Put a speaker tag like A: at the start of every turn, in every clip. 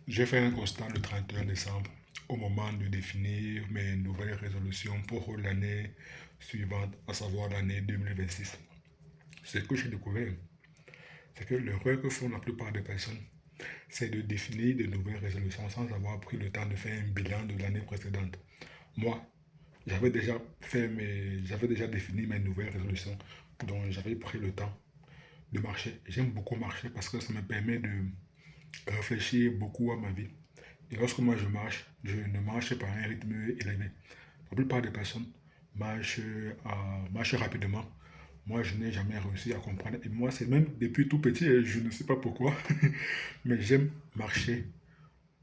A: J'ai fait un constat le 31 décembre au moment de définir mes nouvelles résolutions pour l'année suivante, à savoir l'année 2026. Ce que j'ai découvert, c'est que l'erreur que font la plupart des personnes, c'est de définir de nouvelles résolutions sans avoir pris le temps de faire un bilan de l'année précédente. Moi, j'avais déjà défini mes nouvelles résolutions, donc j'avais pris le temps de marcher. J'aime beaucoup marcher parce que ça me permet de réfléchir beaucoup à ma vie. Et lorsque moi je ne marche pas à un rythme élevé. La plupart des personnes marchent rapidement. Moi, je n'ai jamais réussi à comprendre. Et moi, c'est même depuis tout petit, et je ne sais pas pourquoi, mais j'aime marcher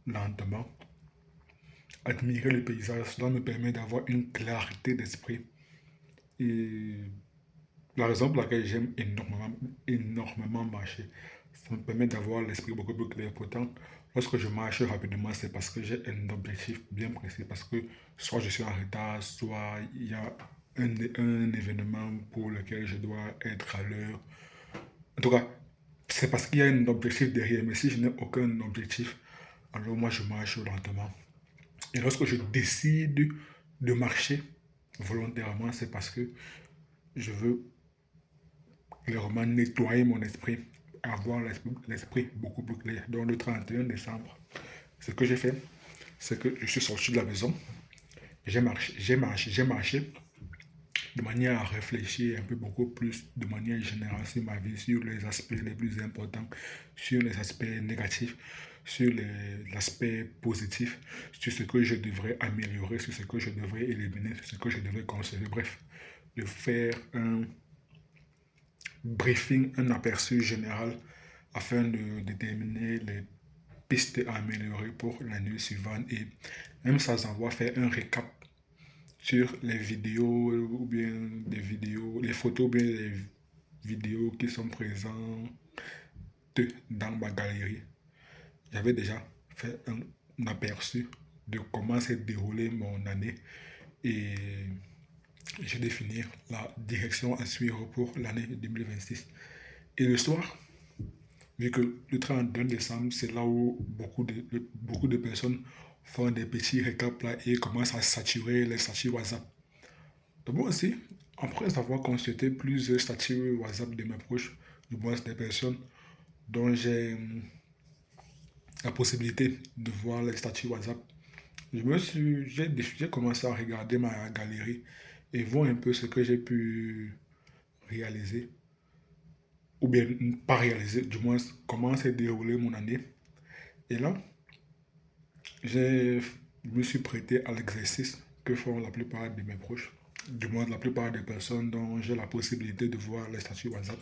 A: lentement, admirer le paysage. Cela me permet d'avoir une clarté d'esprit. Et la raison pour laquelle j'aime énormément marcher, ça me permet d'avoir l'esprit beaucoup plus clair. Pourtant, lorsque je marche rapidement, c'est parce que j'ai un objectif bien précis. Parce que soit je suis en retard, soit il y a un événement pour lequel je dois être à l'heure. En tout cas, c'est parce qu'il y a un objectif derrière. Mais si je n'ai aucun objectif, alors moi je marche lentement. Et lorsque je décide de marcher volontairement, c'est parce que je veux clairement nettoyer mon esprit, avoir l'esprit beaucoup plus clair. Donc le 31 décembre, ce que j'ai fait, c'est que je suis sorti de la maison, j'ai marché de manière à réfléchir un peu beaucoup plus de manière générale sur ma vie, sur les aspects les plus importants, sur les aspects négatifs, sur les aspects positifs, sur ce que je devrais améliorer, sur ce que je devrais éliminer, sur ce que je devrais conserver. Bref, de faire un briefing, un aperçu général afin de déterminer les pistes à améliorer pour l'année suivante et même sans avoir fait un récap sur les vidéos ou bien des vidéos, les photos ou bien les vidéos qui sont présentes dans ma galerie. J'avais déjà fait un aperçu de comment s'est déroulée mon année et je définir la direction à suivre pour l'année 2026. Et le soir, vu que le 31 décembre, c'est là où beaucoup de personnes font des petits récaps là et commencent à saturer les statuts WhatsApp. Donc moi aussi, après avoir consulté plusieurs statuts WhatsApp de mes proches, du moins des personnes dont j'ai la possibilité de voir les statuts WhatsApp, j'ai commencé à regarder ma galerie et voir un peu ce que j'ai pu réaliser, ou bien pas réaliser, du moins comment s'est déroulée mon année. Et là, je me suis prêté à l'exercice que font la plupart de mes proches, du moins la plupart des personnes dont j'ai la possibilité de voir les statuts WhatsApp.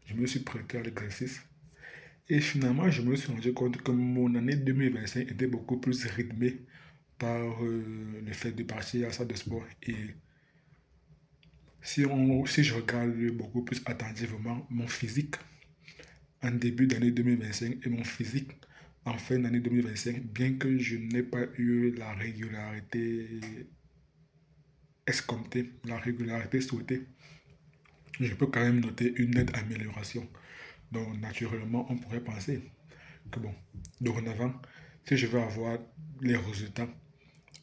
A: Je me suis prêté à l'exercice et finalement, je me suis rendu compte que mon année 2025 était beaucoup plus rythmée par le fait de partir à la salle de sport. Et si je regarde beaucoup plus attentivement mon physique en début d'année 2025 et mon physique en fin d'année 2025, bien que je n'ai pas eu la régularité escomptée, la régularité souhaitée, je peux quand même noter une nette amélioration. Donc, naturellement, on pourrait penser que bon, dorénavant, si je veux avoir les résultats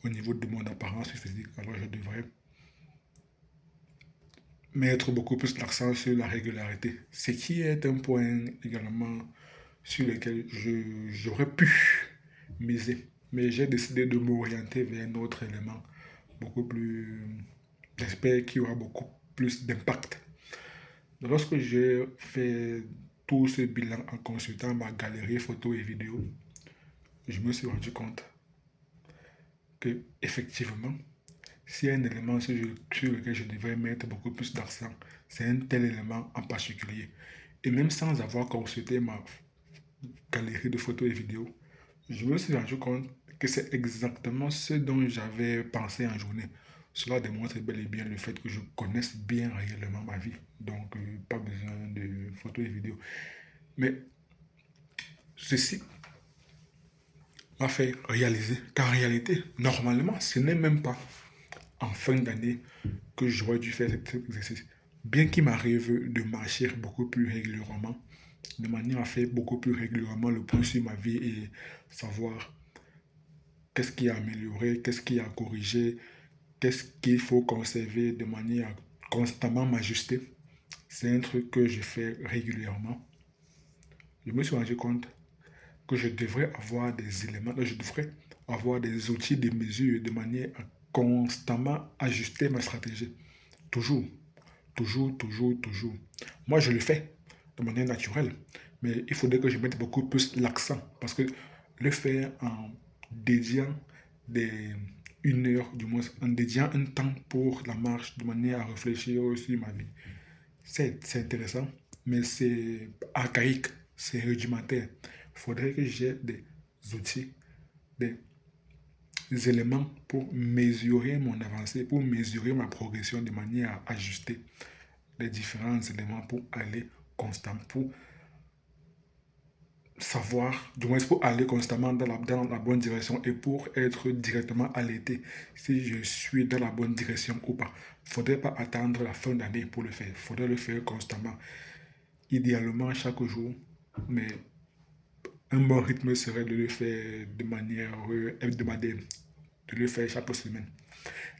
A: au niveau de mon apparence physique, alors je devrais mettre beaucoup plus l'accent sur la régularité. Ce qui est un point également sur lequel j'aurais pu miser. Mais j'ai décidé de m'orienter vers un autre élément beaucoup plus, j'espère, qui aura beaucoup plus d'impact. Lorsque j'ai fait tout ce bilan en consultant ma galerie photos et vidéos, je me suis rendu compte que effectivement, s'il y a un élément sur lequel je devrais mettre beaucoup plus d'accent, c'est un tel élément en particulier. Et même sans avoir consulté ma galerie de photos et vidéos, je me suis rendu compte que c'est exactement ce dont j'avais pensé en journée. Cela démontre bel et bien le fait que je connaisse bien réellement ma vie. Donc, pas besoin de photos et vidéos. Mais ceci m'a fait réaliser qu'en réalité, normalement, ce n'est même pas en fin d'année que j'aurais dû faire cet exercice. Bien qu'il m'arrive de marcher beaucoup plus régulièrement, de manière à faire beaucoup plus régulièrement le point sur ma vie et savoir qu'est-ce qui a amélioré, qu'est-ce qui a corrigé, qu'est-ce qu'il faut conserver de manière à constamment m'ajuster. C'est un truc que je fais régulièrement. Je me suis rendu compte que je devrais avoir des éléments, je devrais avoir des outils de mesure de manière à constamment ajuster ma stratégie. Toujours, toujours. Moi, je le fais de manière naturelle, mais il faudrait que je mette beaucoup plus l'accent parce que le faire en dédiant des, une heure, du moins, en dédiant un temps pour la marche de manière à réfléchir sur ma vie, c'est intéressant, mais c'est archaïque, c'est rudimentaire. Il faudrait que j'ai des outils, des éléments pour mesurer mon avancée, pour mesurer ma progression de manière à ajuster les différents éléments pour aller constamment, pour savoir, du moins pour aller constamment dans la bonne direction et pour être directement alerté si je suis dans la bonne direction ou pas. Il ne faudrait pas attendre la fin d'année pour le faire. Il faudrait le faire constamment, idéalement chaque jour, mais un bon rythme serait de le faire de manière hebdomadaire, de le faire chaque semaine.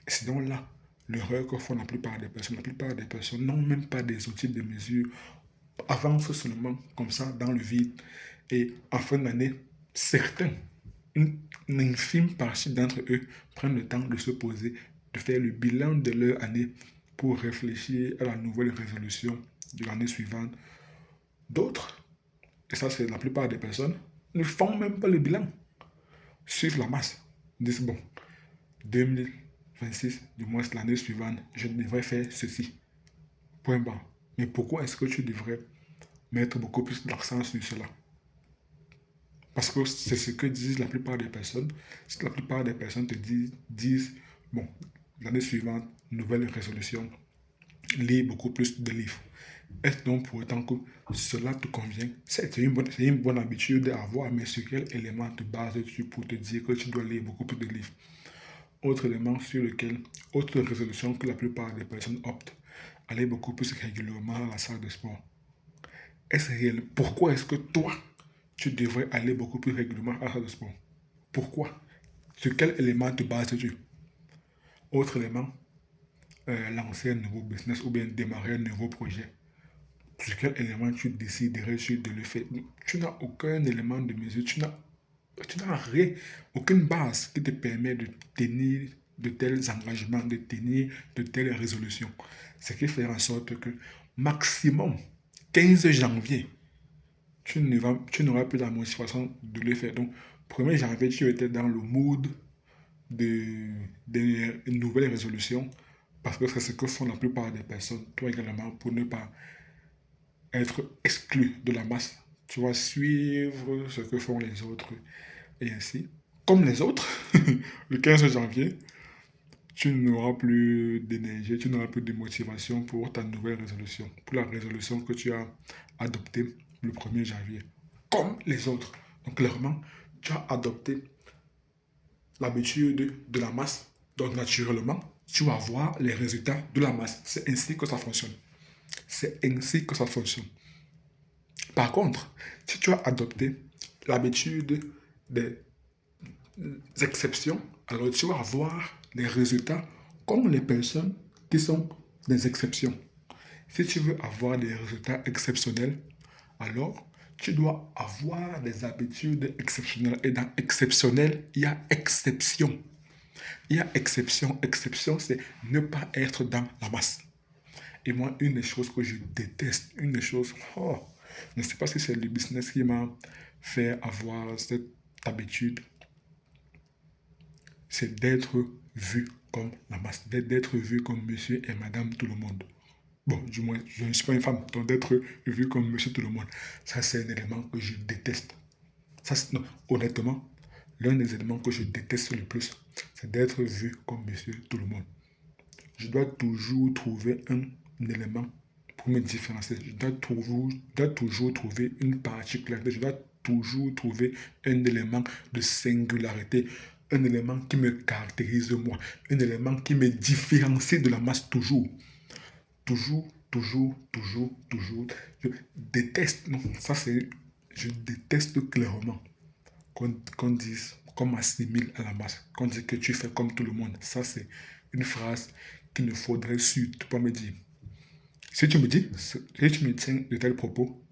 A: Et sinon là, l'erreur que font la plupart des personnes n'ont même pas des outils de mesure, avancent seulement comme ça dans le vide. Et en fin d'année, certains, une infime partie d'entre eux, prennent le temps de se poser, de faire le bilan de leur année pour réfléchir à la nouvelle résolution de l'année suivante. D'autres, et ça c'est la plupart des personnes, ne font même pas le bilan, suivent la masse, disent bon, 2026, du moins l'année suivante, je devrais faire ceci. Point barre. Mais pourquoi est-ce que tu devrais mettre beaucoup plus d'accent sur cela? Parce que c'est ce que disent la plupart des personnes. La plupart des personnes te disent bon, l'année suivante, nouvelle résolution, lis beaucoup plus de livres. Est-ce donc pour autant que cela te convient? C'est une bonne habitude à avoir, mais sur quel élément te bases-tu pour te dire que tu dois lire beaucoup plus de livres? Autre élément sur lequel, autre résolution que la plupart des personnes optent, aller beaucoup plus régulièrement à la salle de sport. Est-ce réel? Pourquoi est-ce que toi, tu devrais aller beaucoup plus régulièrement à la salle de sport? Pourquoi? Sur quel élément te bases-tu? Autre élément, lancer un nouveau business ou bien démarrer un nouveau projet. Sur quel élément tu déciderais de le faire? Tu n'as aucun élément de mesure, tu n'as rien, aucune base qui te permet de tenir de tels engagements, de tenir de telles résolutions. Ce qui fait en sorte que maximum 15 janvier, tu n'auras plus la motivation de le faire. Donc, 1er janvier, tu étais dans le mood de nouvelles résolutions parce que c'est ce que font la plupart des personnes, toi également, pour ne pas être exclu de la masse. Tu vas suivre ce que font les autres et ainsi. Comme les autres, le 15 janvier, tu n'auras plus d'énergie, tu n'auras plus de motivation pour ta nouvelle résolution, pour la résolution que tu as adoptée le 1er janvier. Comme les autres. Donc clairement, tu as adopté l'habitude de la masse. Donc naturellement, tu vas voir les résultats de la masse. C'est ainsi que ça fonctionne. C'est ainsi que ça fonctionne. Par contre, si tu as adopté l'habitude des exceptions, alors tu vas avoir les résultats comme les personnes qui sont des exceptions. Si tu veux avoir des résultats exceptionnels, alors tu dois avoir des habitudes exceptionnelles. Et dans exceptionnel, il y a exception. Il y a exception. Exception, c'est ne pas être dans la masse. Et moi, une des choses que je déteste, une des choses, je ne sais pas si c'est le business qui m'a fait avoir cette habitude, c'est d'être vu comme la masse, d'être vu comme monsieur et madame tout le monde. Bon, du moins, je ne suis pas une femme, donc d'être vu comme monsieur tout le monde, ça c'est un élément que je déteste. Ça, non, honnêtement, l'un des éléments que je déteste le plus, c'est d'être vu comme monsieur tout le monde. Je dois toujours trouver un élément pour me différencier. Je dois toujours trouver une particularité. Je dois toujours trouver un élément de singularité. Un élément qui me caractérise moi. Un élément qui me différencie de la masse toujours. Toujours. Toujours, toujours, toujours. Je déteste, non, ça c'est, je déteste clairement qu'on dise, qu'on m'assimile à la masse, qu'on dise que tu fais comme tout le monde. Ça c'est une phrase qu'il ne faudrait surtout pas me dire. Si tu me tiens de tels propos,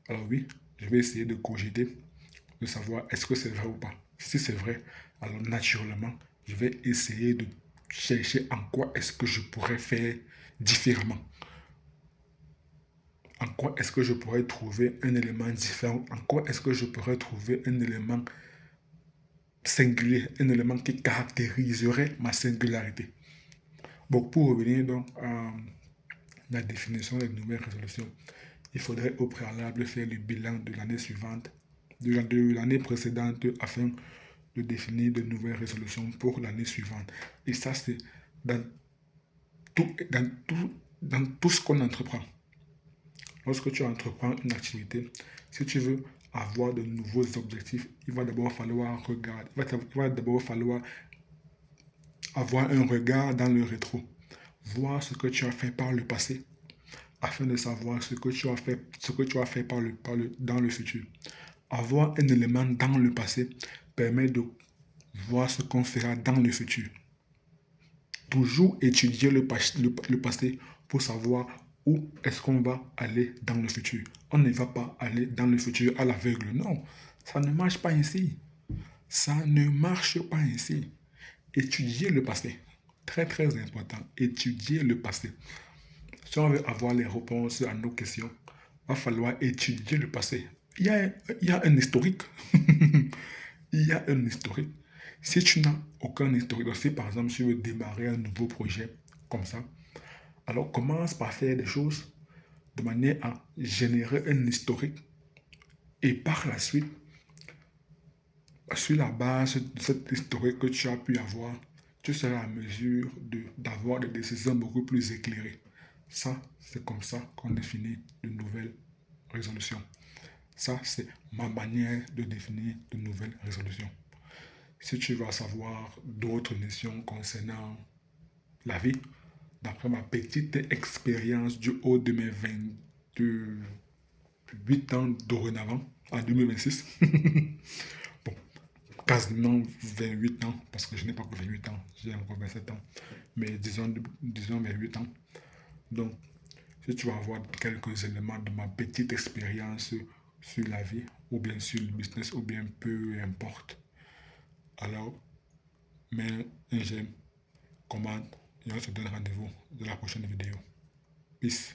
A: alors oui, je vais essayer de cogiter, de savoir est-ce que c'est vrai ou pas. Si c'est vrai, alors naturellement, je vais essayer de chercher en quoi est-ce que je pourrais faire différemment. En quoi est-ce que je pourrais trouver un élément différent? En quoi est-ce que je pourrais trouver un élément singulier, un élément qui caractériserait ma singularité? Bon, pour revenir donc à la définition des nouvelles résolutions, il faudrait au préalable faire le bilan de l'année suivante, de l'année précédente, afin de définir de nouvelles résolutions pour l'année suivante. Et ça, c'est dans dans tout ce qu'on entreprend. Lorsque tu entreprends une activité, si tu veux avoir de nouveaux objectifs, il va d'abord falloir regarder, il va d'abord falloir avoir un regard dans le rétro, voir ce que tu as fait par le passé, afin de savoir ce que tu as fait dans le futur. Avoir un élément dans le passé permet de voir ce qu'on fera dans le futur. Toujours étudier le passé pour savoir où est-ce qu'on va aller dans le futur. On ne va pas aller dans le futur à l'aveugle. Non, ça ne marche pas ainsi. Ça ne marche pas ainsi. Étudier le passé. Très très important. Étudier le passé. Si on veut avoir les réponses à nos questions, il va falloir étudier le passé. Il y a un historique. Il y a un historique. Si tu n'as aucun historique, donc si par exemple tu veux démarrer un nouveau projet comme ça, alors commence par faire des choses de manière à générer un historique et par la suite, sur la base de cet historique que tu as pu avoir, tu seras en mesure d'avoir des décisions beaucoup plus éclairées. Ça, c'est comme ça qu'on définit de nouvelles résolutions. Ça, c'est ma manière de définir de nouvelles résolutions. Si tu veux savoir d'autres notions concernant la vie, d'après ma petite expérience du haut de mes 28 ans dorénavant, en 2026, bon, quasiment 28 ans, parce que je n'ai pas que 28 ans, j'ai encore 27 ans, mais disons 28 ans. Donc, si tu vas avoir quelques éléments de ma petite expérience sur la vie, ou bien sur le business, ou bien peu importe, alors mets un j'aime, commente, et on se donne rendez-vous dans la prochaine vidéo. Peace.